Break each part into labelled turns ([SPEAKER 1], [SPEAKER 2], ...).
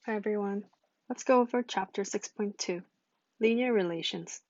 [SPEAKER 1] Hi everyone. Let's go over Chapter 6.2, Linear Relations.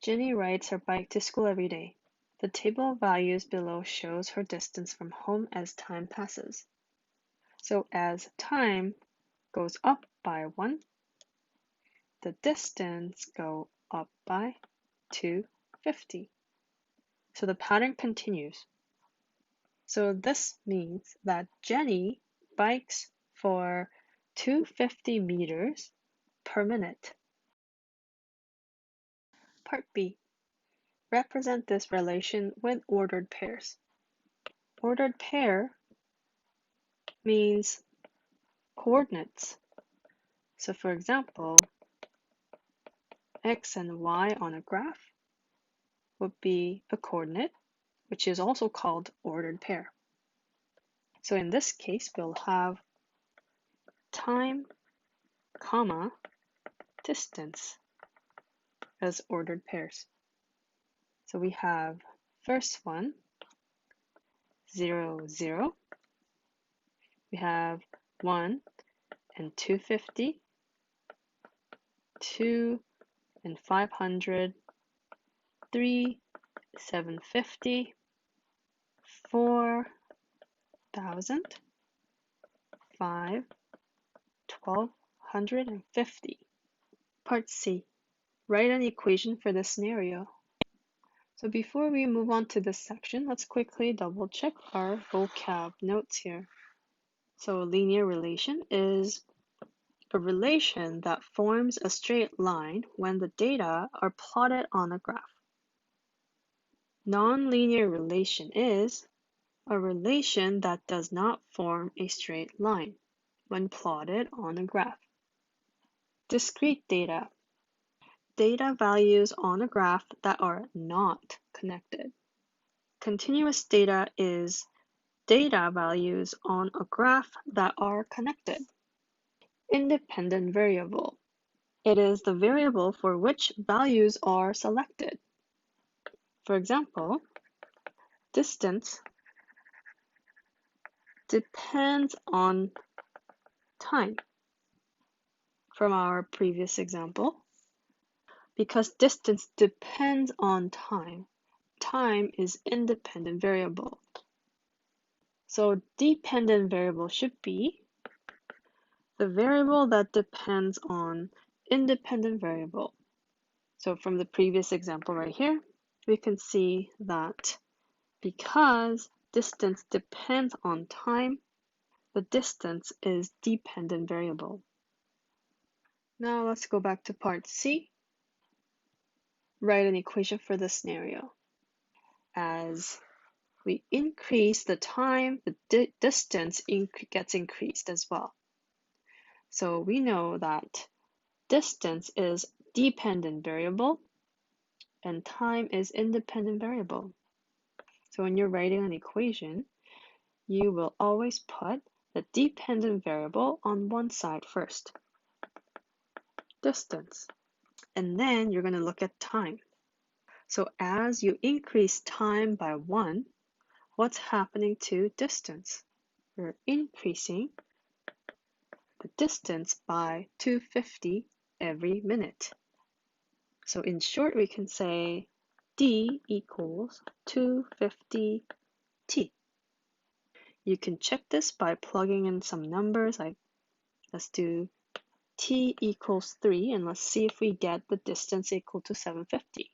[SPEAKER 1] Jenny rides her bike to school every day. The table of values below shows her distance from home as time passes. So as time goes up by 1, the distance goes up by 250. So the pattern continues. So this means that Jenny bikes for 250 meters per minute. Part B. Represent this relation with ordered pairs. Ordered pair means coordinates. So for example, x and y on a graph would be a coordinate, which is also called ordered pair. So in this case, we'll have time, comma, distance as ordered pairs. So we have first one, 0, 0. We have 1 and 250, 2 and 500, 3, 750, 4,000, 5, 1,250. Part C. Write an equation for this scenario. So before we move on to this section, let's quickly double check our vocab notes here. So linear relation is a relation that forms a straight line when the data are plotted on a graph. Nonlinear relation is a relation that does not form a straight line when plotted on a graph. Discrete data. Data values on a graph that are not connected. Continuous data is data values on a graph that are connected. Independent variable. It is the variable for which values are selected. For example, distance depends on time. From our previous example, because distance depends on time, time is independent variable. So dependent variable should be the variable that depends on independent variable. So from the previous example right here, we can see that because distance depends on time, the distance is dependent variable. Now let's go back to part C. Write an equation for this scenario. As we increase the time, the distance gets increased as well. So we know that distance is dependent variable and time is independent variable. So when you're writing an equation, you will always put the dependent variable on one side first, distance, and then you're going to look at time. So as you increase time by 1, what's happening to distance? We're increasing the distance by 250 every minute. So in short, we can say d equals 250t. You can check this by plugging in some numbers, like let's do t equals 3, and let's see if we get the distance equal to 750.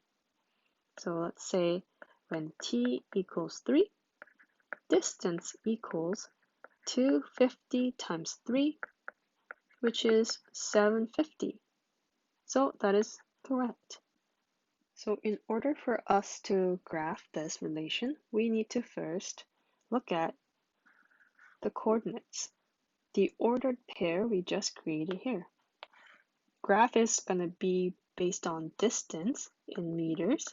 [SPEAKER 1] So let's say when t equals 3, distance equals 250 times 3, which is 750. So that is correct. So in order for us to graph this relation, we need to first look at the coordinates, the ordered pair we just created here. Graph is going to be based on distance in meters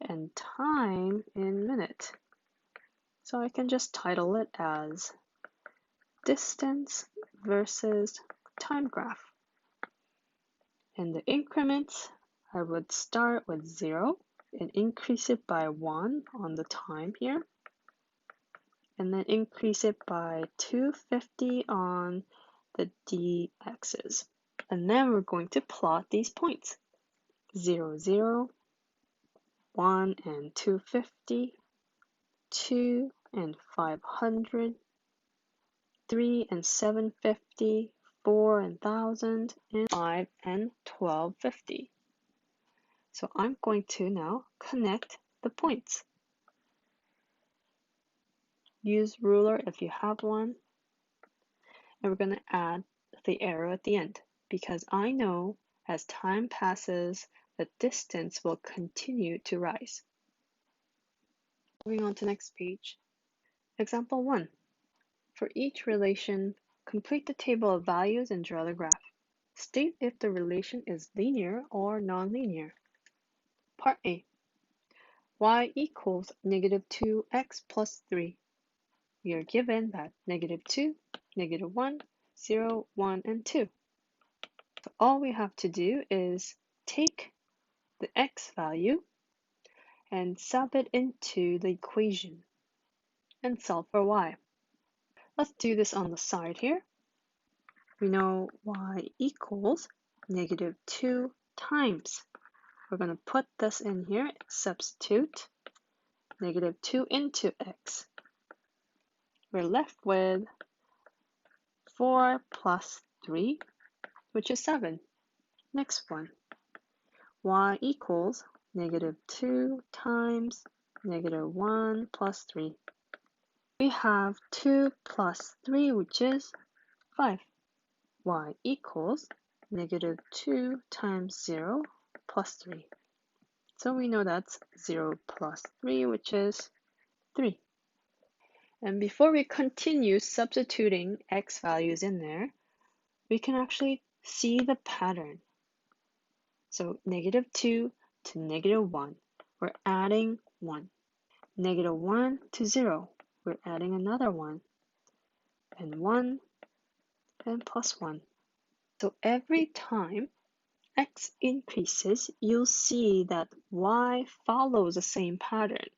[SPEAKER 1] and time in minutes. So I can just title it as distance versus time graph. And the increments, I would start with 0 and increase it by 1 on the time here, and then increase it by 250 on the dx's. And then we're going to plot these points. 0, 0, 1 and 250, 2 and 500, 3 and 750, 4 and 1000, and 5 and 1250. So I'm going to now connect the points. Use ruler if you have one. And we're going to add the arrow at the end because I know as time passes, the distance will continue to rise. Moving on to next page. Example 1. For each relation, complete the table of values and draw the graph. State if the relation is linear or nonlinear. Part A. Y equals negative 2x plus 3. We are given that negative 2, negative 1, 0, 1, and 2. So all we have to do is take the x value and sub it into the equation and solve for y. Let's do this on the side here. We know y equals negative 2 times. We're going to put this in here, substitute negative 2 into x. We're left with 4 plus 3, which is 7. Next one, y equals negative 2 times negative 1 plus 3. We have 2 plus 3, which is 5. Y equals negative 2 times 0 plus 3. So we know that's 0 plus 3, which is 3. And before we continue substituting x values in there, we can actually see the pattern. So negative 2 to negative 1, we're adding 1. Negative 1 to 0, we're adding another 1. And 1 and plus 1. So every time x increases, you'll see that y follows the same pattern.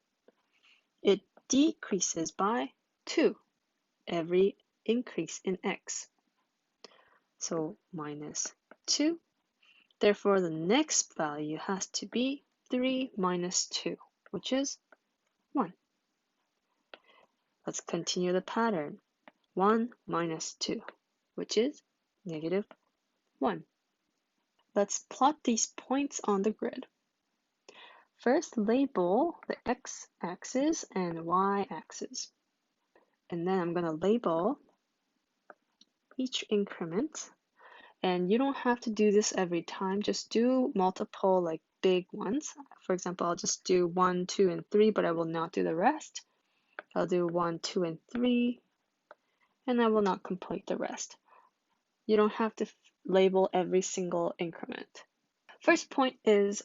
[SPEAKER 1] It decreases by 2 every increase in x. So minus 2. Therefore, the next value has to be 3 minus 2, which is 1. Let's continue the pattern. 1 minus 2, which is negative 1. Let's plot these points on the grid. First, label the x-axis and y-axis. And then I'm going to label each increment. And you don't have to do this every time. Just do multiple, like big ones. For example, I'll just do 1, 2, and 3, but I will not do the rest. I'll do 1, 2, and 3, and I will not complete the rest. You don't have to label every single increment. First point is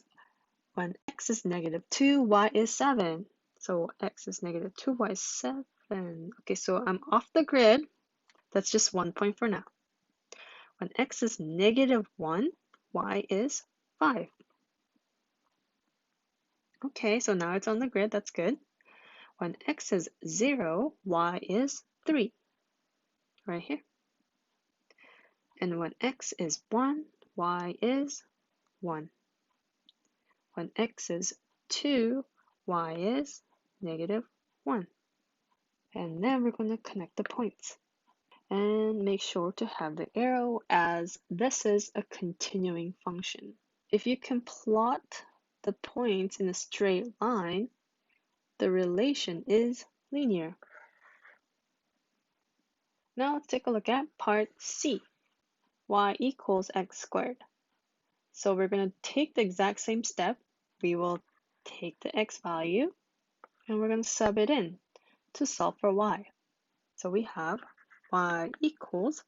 [SPEAKER 1] when x is negative 2, y is 7. So x is negative 2, y is 7. Okay, so I'm off the grid. That's just 1 point for now. When x is negative 1, y is 5. Okay, so now it's on the grid. That's good. When x is 0, y is 3. Right here. And when x is 1, y is 1. When x is 2, y is negative 1. And then we're going to connect the points. And make sure to have the arrow as this is a continuing function. If you can plot the points in a straight line, the relation is linear. Now let's take a look at part C. Y equals x squared. So we're going to take the exact same step. We will take the x value and we're going to sub it in to solve for y. So we have y equals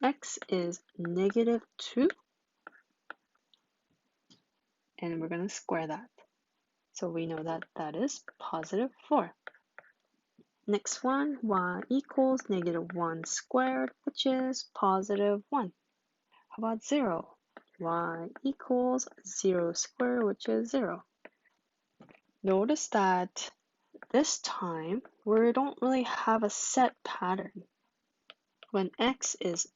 [SPEAKER 1] x is negative 2 and we're going to square that. So we know that that is positive 4. Next one, y equals negative 1 squared, which is positive 1. How about 0? Y equals 0 squared, which is 0. Notice that this time we don't really have a set pattern. When x is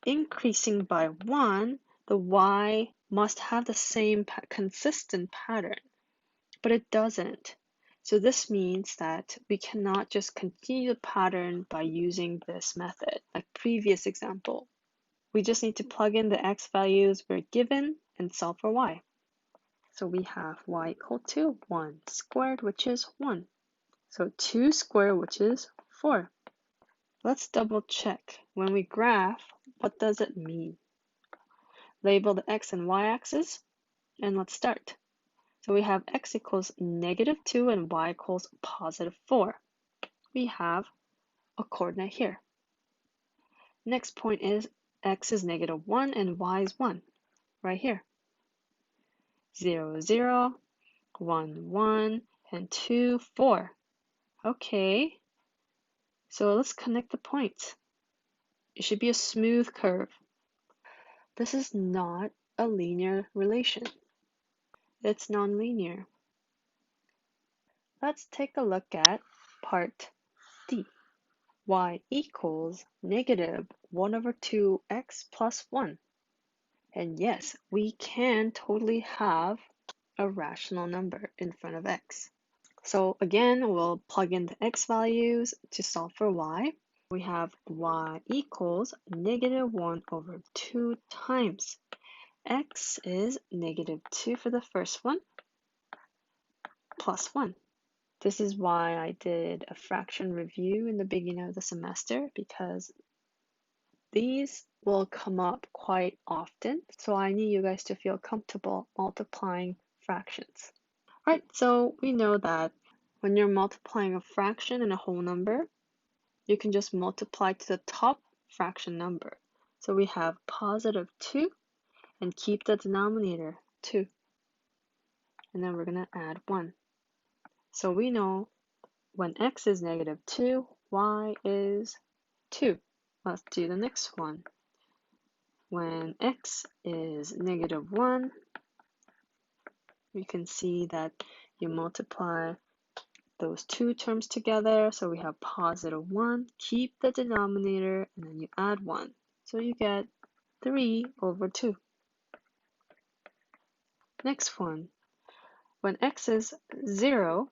[SPEAKER 1] increasing by 1, the y must have the same consistent pattern, but it doesn't. So this means that we cannot just continue the pattern by using this method, like previous example. We just need to plug in the x values we're given and solve for y. So we have y equal to 1 squared, which is 1. So 2 squared, which is 4. Let's double check. When we graph, what does it mean? Label the x and y axis, and let's start. So we have x equals -2 and y equals +4. We have a coordinate here. Next point is x is -1 and y is 1, right here. 0, 0, 1, 1, and 2, 4. Okay, so let's connect the points. It should be a smooth curve. This is not a linear relation. It's nonlinear. Let's take a look at part D. Y equals -1/2x plus 1. And yes, we can totally have a rational number in front of x. So again, we'll plug in the x values to solve for y. We have y equals -1/2 times x is -2 for the first one, plus 1. This is why I did a fraction review in the beginning of the semester, because these will come up quite often, so I need you guys to feel comfortable multiplying fractions. Alright, so we know that when you're multiplying a fraction and a whole number, you can just multiply to the top fraction number. So we have +2 and keep the denominator 2. And then we're going to add 1. So we know when x is -2, y is 2. Let's do the next one. When x is -1, you can see that you multiply those two terms together. So we have +1, keep the denominator, and then you add 1. So you get 3/2. Next one. When x is 0,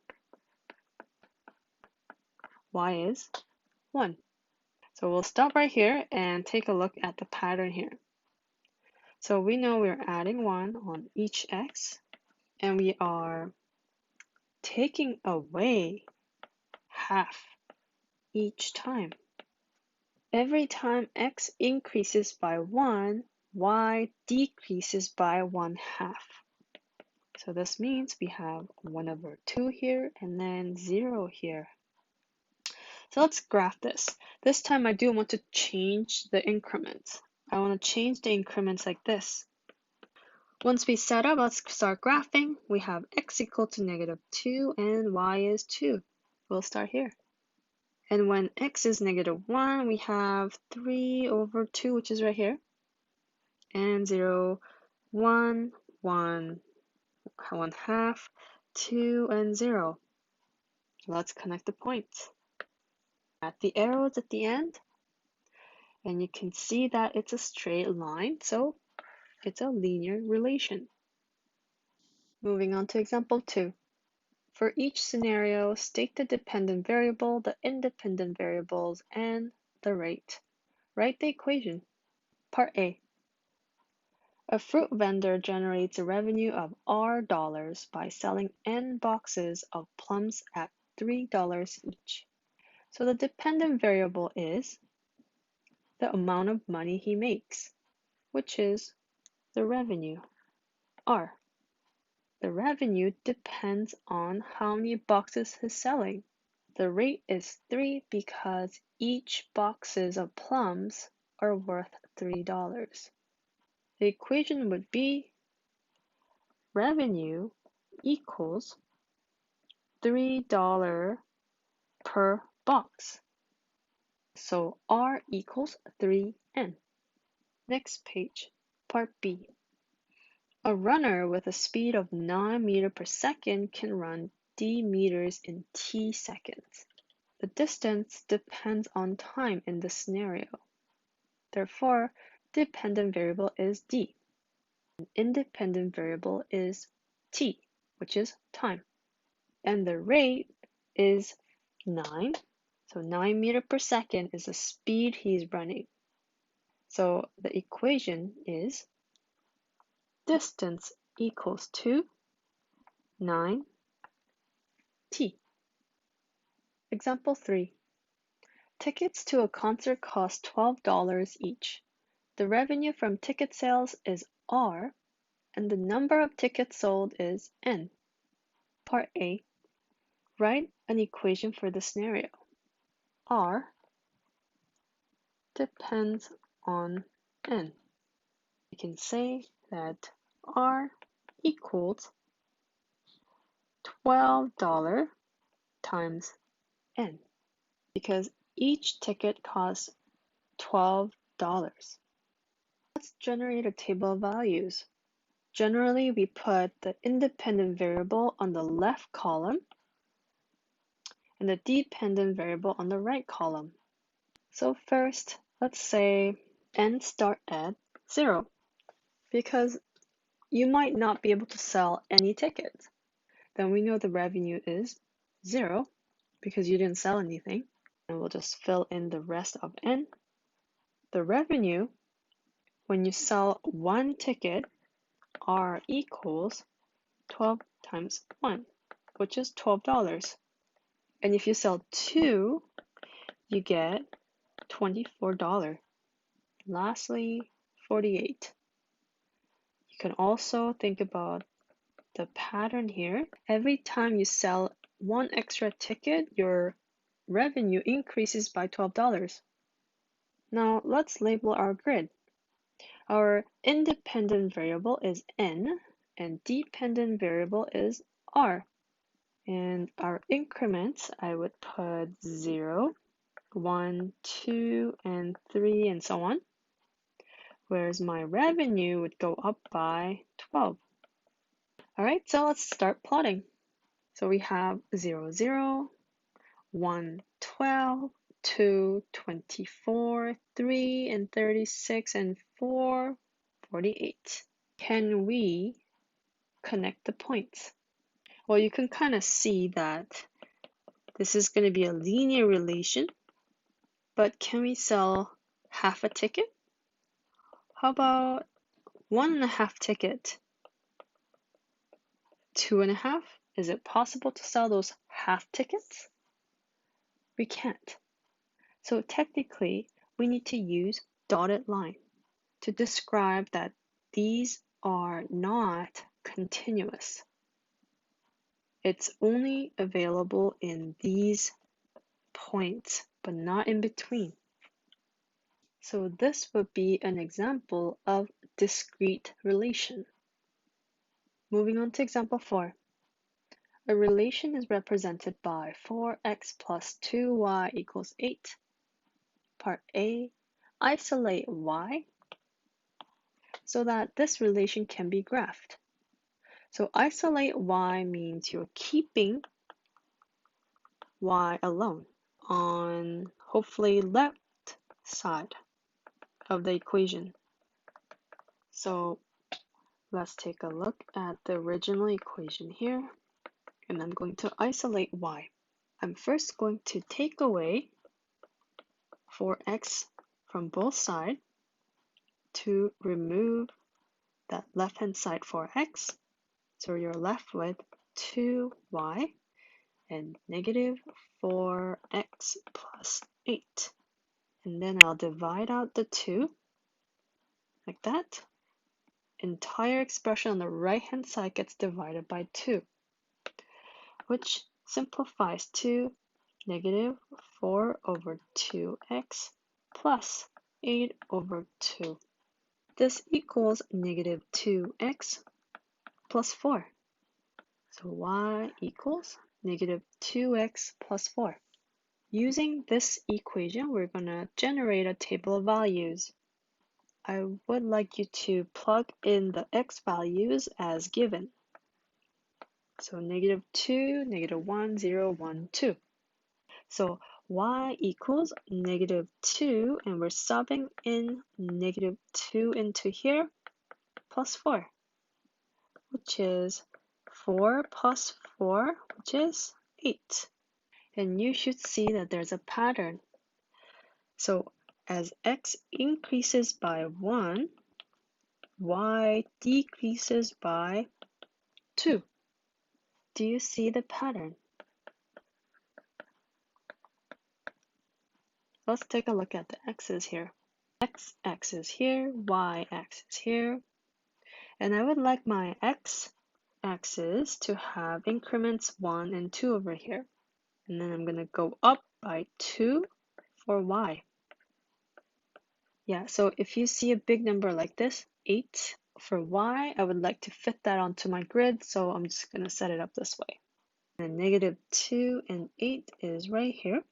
[SPEAKER 1] y is 1. So we'll stop right here and take a look at the pattern here. So we know we're adding 1 on each x, and we are taking away half each time. Every time x increases by 1, y decreases by 1/2. So this means we have 1/2 here and then 0 here. So let's graph this. This time I do want to change the increments. I want to change the increments like this. Once we set up, let's start graphing. We have x equal to -2 and y is 2. We'll start here. And when x is -1, we have 3/2, which is right here. And 0, 1, 1, 1/2, 2, and 0. Let's connect the points. At the arrows at the end, and you can see that it's a straight line, so it's a linear relation. Moving on to example 2. For each scenario, state the dependent variable, the independent variables, and the rate. Write the equation. Part A. A fruit vendor generates a revenue of $R by selling N boxes of plums at $3 each. So the dependent variable is the amount of money he makes, which is the revenue, R. The revenue depends on how many boxes he's selling. The rate is 3 because each boxes of plums are worth $3. The equation would be revenue equals $3 per box. So R equals 3N. Next page, part B. A runner with a speed of 9 meters per second can run d meters in t seconds. The distance depends on time in this scenario. Therefore, dependent variable is D. Independent variable is T, which is time. And the rate is 9. So 9 meters per second is the speed he's running. So the equation is distance equals to 9t. Example 3. Tickets to a concert cost $12 each. The revenue from ticket sales is R, and the number of tickets sold is N. Part A. Write an equation for the scenario. R depends on N. We can say that R equals $12 times N, because each ticket costs $12. Let's generate a table of values. Generally, we put the independent variable on the left column and the dependent variable on the right column. So first, let's say N start at 0, because you might not be able to sell any tickets. Then we know the revenue is 0 because you didn't sell anything. And we'll just fill in the rest of N. The revenue, when you sell one ticket, R equals 12 times 1, which is $12. And if you sell 2, you get $24. Lastly, 48. You can also think about the pattern here. Every time you sell one extra ticket, your revenue increases by $12. Now let's label our grid. Our independent variable is N and dependent variable is R. And our increments, I would put 0, 1, 2, and 3, and so on. Whereas my revenue would go up by 12. All right, so let's start plotting. So we have 0, 0, 1, 12, 2, 24, 3, and 36, and 4, 48. Can we connect the points? Well, you can kind of see that this is going to be a linear relation, but can we sell half a ticket? How about 1.5 ticket? 2.5? Is it possible to sell those half tickets? We can't. So technically, we need to use dotted line to describe that these are not continuous. It's only available in these points, but not in between. So this would be an example of discrete relation. Moving on to example 4. A relation is represented by 4x plus 2y equals 8. Part A, isolate y so that this relation can be graphed. So isolate y means you're keeping y alone on hopefully left side of the equation. So let's take a look at the original equation here, and I'm going to isolate y. I'm first going to take away 4x from both sides to remove that left-hand side 4x. So you're left with 2y and negative 4x plus 8. And then I'll divide out the 2 like that. Entire expression on the right-hand side gets divided by 2, which simplifies to negative 4 over 2x plus 8 over 2. This equals negative 2x plus 4. So y equals negative 2x plus 4. Using this equation, we're going to generate a table of values. I would like you to plug in the x values as given. So negative 2, negative 1, 0, 1, 2. So y equals -2, and we're subbing in -2 into here, plus 4, which is 4 plus 4, which is 8. And you should see that there's a pattern. So as x increases by 1, y decreases by 2. Do you see the pattern? Let's take a look at the x's here. X-axis here, y-axis here. And I would like my x-axis to have increments 1 and 2 over here. And then I'm going to go up by 2 for y. Yeah, so if you see a big number like this, 8 for y, I would like to fit that onto my grid, so I'm just going to set it up this way. And -2 and 8 is right here.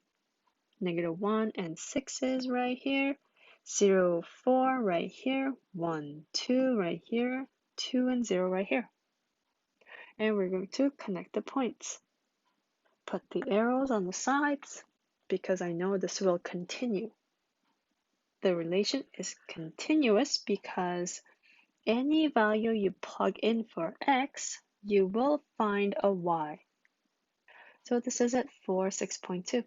[SPEAKER 1] -1 and 6 is right here. 0, 4 right here. 1, 2 right here. 2 and 0 right here. And we're going to connect the points. Put the arrows on the sides because I know this will continue. The relation is continuous because any value you plug in for x, you will find a y. So this is it for 6.2.